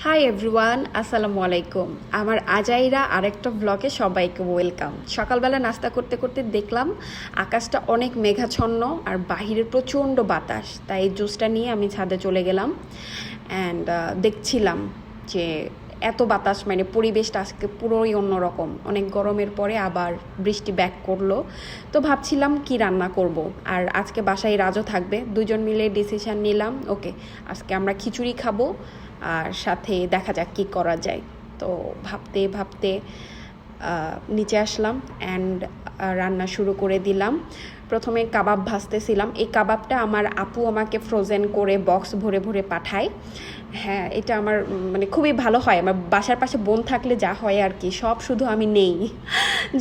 Hi everyone, আসসালামু আলাইকুম। আমার আজাইরা আরেকটা ব্লগে সবাইকে ওয়েলকাম। সকালবেলা নাস্তা করতে করতে দেখলাম আকাশটা অনেক মেঘাচ্ছন্ন আর বাহিরে প্রচণ্ড বাতাস, তাই জুসটা নিয়ে আমি ছাদে চলে গেলাম অ্যান্ড দেখছিলাম যে এত বাতাস, মানে পরিবেশটা আজকে পুরোই অন্যরকম। অনেক গরমের পরে আবার বৃষ্টি ব্যাক করলো, তো ভাবছিলাম কি রান্না করব। আর আজকে বাসায় রাজও থাকবে, দুজন মিলে ডিসিশন নিলাম ওকে আজকে আমরা খিচুড়ি খাবো আর সাথে দেখা যাক কী করা যায়। তো ভাবতে ভাবতে নিচে আসলাম অ্যান্ড রান্না শুরু করে দিলাম। প্রথমে কাবাব ভাজতেছিলাম। এই কাবাবটা আমার আপু আমাকে ফ্রোজেন করে বক্স ভরে ভরে পাঠায়। হ্যাঁ, এটা আমার মানে খুবই ভালো হয়। আমার বাসার পাশে বোন থাকলে যা হয় আর কি, সব শুধু আমি নেই।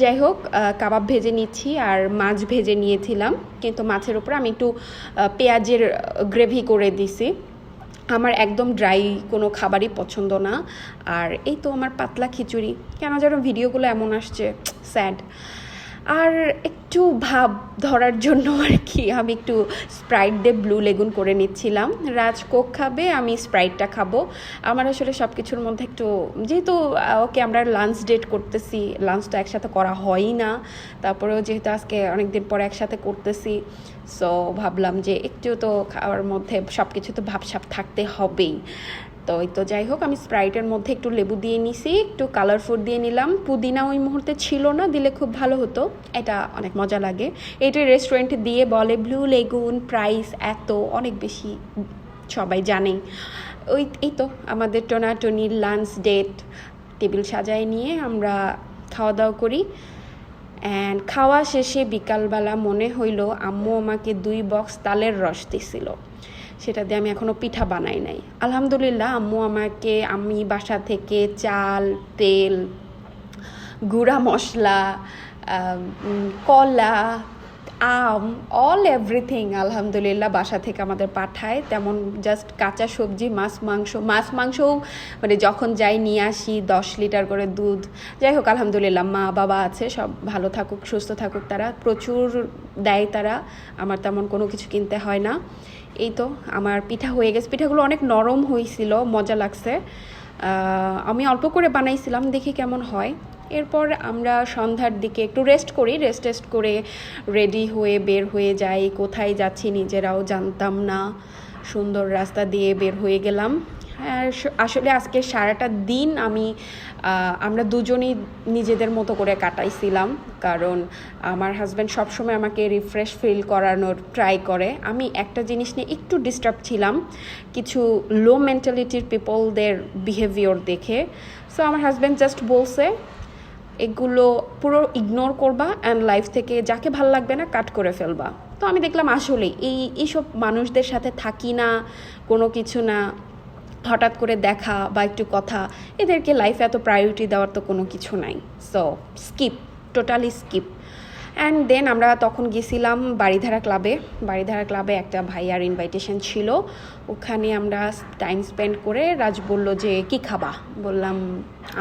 যাই হোক, কাবাব ভেজে নিচ্ছি আর মাছ ভেজে নিয়েছিলাম, কিন্তু মাছের উপরে আমি একটু পেঁয়াজের গ্রেভি করে দিছি। আমার একদম ড্রাই কোনো খাবারই পছন্দ না। আর এই তো আমার পাতলা খিচুড়ি। কেন যেন ভিডিওগুলো এমন আসছে, স্যাড। আর একটু ভাব ধরার জন্য আর কি আমি একটু স্প্রাইট দিয়ে ব্লু লেগুন করে নিচ্ছিলাম। রাজ কোক খাবে, আমি স্প্রাইটটা খাবো। আমার আসলে সব কিছুর মধ্যে একটু, যেহেতু ওকে আমরা লাঞ্চ ডেট করতেছি, লাঞ্চ তো একসাথে করা হয়ই না, তারপরেও যেহেতু আজকে অনেক দিন পরে একসাথে করতেছি, সো ভাবলাম যে একটু তো খাওয়ার মধ্যে সব কিছু তো ভাবসাব থাকতে হবেই। তো এই তো যাই হোক, আমি স্প্রাইটের মধ্যে একটু লেবু দিয়ে নিছি, একটু কালার ফুড দিয়ে নিলাম। পুদিনা ওই মুহূর্তে ছিল না, দিলে খুব ভালো হতো, এটা অনেক মজা লাগে। এটা রেস্টুরেন্টে দিয়ে বলে ব্লু লেগুন, প্রাইস এত, অনেক বেশি, সবাই জানেই। এই তো আমাদের টোনাটনির লাঞ্চ ডেট। টেবিল সাজায় নিয়ে আমরা খাওয়া দাওয়া করি অ্যান্ড খাওয়া শেষে বিকালবেলা মনে হইল আম্মু আমাকে 2 বক্স তালের রস দিছিল, সেটা দিয়ে আমি এখনও পিঠা বানাই নাই। আলহামদুলিল্লাহ, আমি বাসা থেকে চাল, তেল, গুঁড়া মশলা, কলা, আম, এভরিথিং আলহামদুলিল্লাহ বাসা থেকে আমাদের পাঠায়। তেমন জাস্ট কাঁচা সবজি, মাছ মাংসও মানে যখন যাই নিয়ে আসি 10 লিটার করে দুধ। যাই হোক, আলহামদুলিল্লাহ মা বাবা আছে, সব ভালো থাকুক, সুস্থ থাকুক, তারা প্রচুর দেয় তারা, আমার তেমন কোনো কিছু কিনতে হয় না। এই তো আমার পিঠা হয়ে গেছে, পিঠাগুলো অনেক নরম হয়েছিল, মজা লাগছে। আমি অল্প করে বানাইছিলাম, দেখি কেমন হয়। এরপর আমরা সন্ধ্যার দিকে একটু রেস্ট করে রেডি হয়ে বের হয়ে যাই। কোথায় যাচ্ছি নিজেরাও জানতাম না, সুন্দর রাস্তা দিয়ে বের হয়ে গেলাম। আসলে আজকে সারাটা দিন আমরা দুজনেই নিজেদের মতো করে কাটাইছিলাম, কারণ আমার হাজব্যান্ড সবসময় আমাকে রিফ্রেশ ফিল করানোর ট্রাই করে। আমি একটা জিনিস নিয়ে একটু ডিস্টার্ব ছিলাম, কিছু লো মেন্টালিটির পিপলদের বিহেভিয়ার দেখে। সো আমার হাজব্যান্ড জাস্ট বলছে এগুলো পুরো ইগনোর করবা অ্যান্ড লাইফ থেকে যাকে ভাল লাগবে না কাট করে ফেলবা। তো আমি দেখলাম আসলে এইসব মানুষদের সাথে থাকি না, কোনো কিছু না, হঠাৎ করে দেখা বা একটু কথা, এদেরকে লাইফে এত প্রায়োরিটি দেওয়ার তো কোনো কিছু নাই। So totally skip. And then আমরা তখন গেছিলাম বাড়িধারা ক্লাবে একটা ভাইয়ার ইনভাইটেশন ছিল, ওখানে আমরা টাইম স্পেন্ড করে রাজ বলল যে কি খাবা, বললাম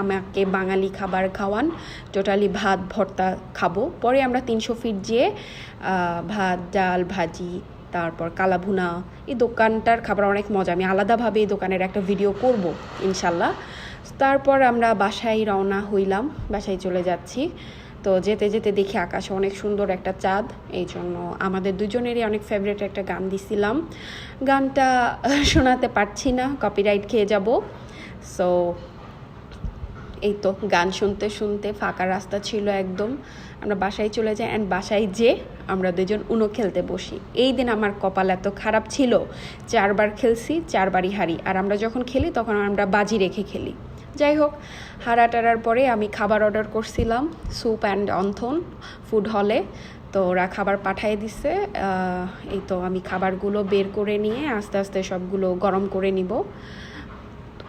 আমাকে বাঙালি খাবার খাওয়ান, টোটালি ভাত ভর্তা খাবো। পরে আমরা 300 ফিট যেয়ে ভাত, ডাল, ভাজি, তারপর কালাভুনা, এই দোকানটার খাবার অনেক মজা। আমি আলাদাভাবে এই দোকানের একটা ভিডিও করব ইনশাল্লাহ। তারপর আমরা বাসায় রওনা হইলাম, বাসায় চলে যাচ্ছি। তো যেতে যেতে দেখি আকাশে অনেক সুন্দর একটা চাঁদ, এই জন্য আমাদের দুজনেরই অনেক ফেভারিট একটা গান দিছিলাম। গানটা শোনাতে পারছি না, কপিরাইট খেয়ে যাব। সো এই তো গান শুনতে শুনতে, ফাঁকা রাস্তা ছিল একদম, আমরা বাসায় চলে যাই অ্যান্ড বাসায় আমরা দুজন উনো খেলতে বসি। এই দিন আমার কপাল এত খারাপ ছিল, 4 বার খেলছি, 4 বারই হারি। আর আমরা যখন খেলি তখন আমরা বাজি রেখে খেলি। যাই হোক, হারাটার পরে আমি খাবার অর্ডার করছিলাম, স্যুপ অ্যান্ড অন্থন ফুড হলে। তো ওরা খাবার পাঠিয়ে দিছে। এই তো আমি খাবারগুলো বের করে নিয়ে আস্তে আস্তে সবগুলো গরম করে নিব।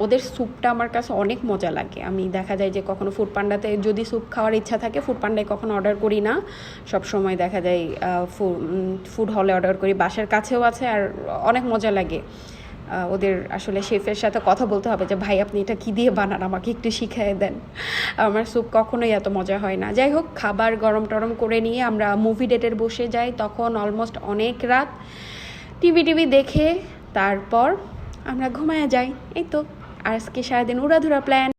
ওদের স্যুপটা আমার কাছে অনেক মজা লাগে। আমি দেখা যায় যে কখনো ফুড পান্ডাতে যদি স্যুপ খাওয়ার ইচ্ছা থাকে, ফুড পান্ডায় কখনো অর্ডার করি না, সব সময় দেখা যায় ফুড হলে অর্ডার করি। বাসার কাছেও আছে আর অনেক মজা লাগে। ওদের আসলে শেফের সাথে কথা বলতে হবে যে ভাই আপনি এটা কী দিয়ে বানান, আমাকে একটু শিখিয়ে দেন, আমার স্যুপ কখনোই এত মজা হয় না। যাই হোক, খাবার গরম টরম করে নিয়ে আমরা মুভি ডেটের বসে যাই। তখন অলমোস্ট অনেক রাত, টিভি দেখে তারপর আমরা ঘুমায় যাই। এই তো আজকে সারাদিন উড়াধুরা প্ল্যান।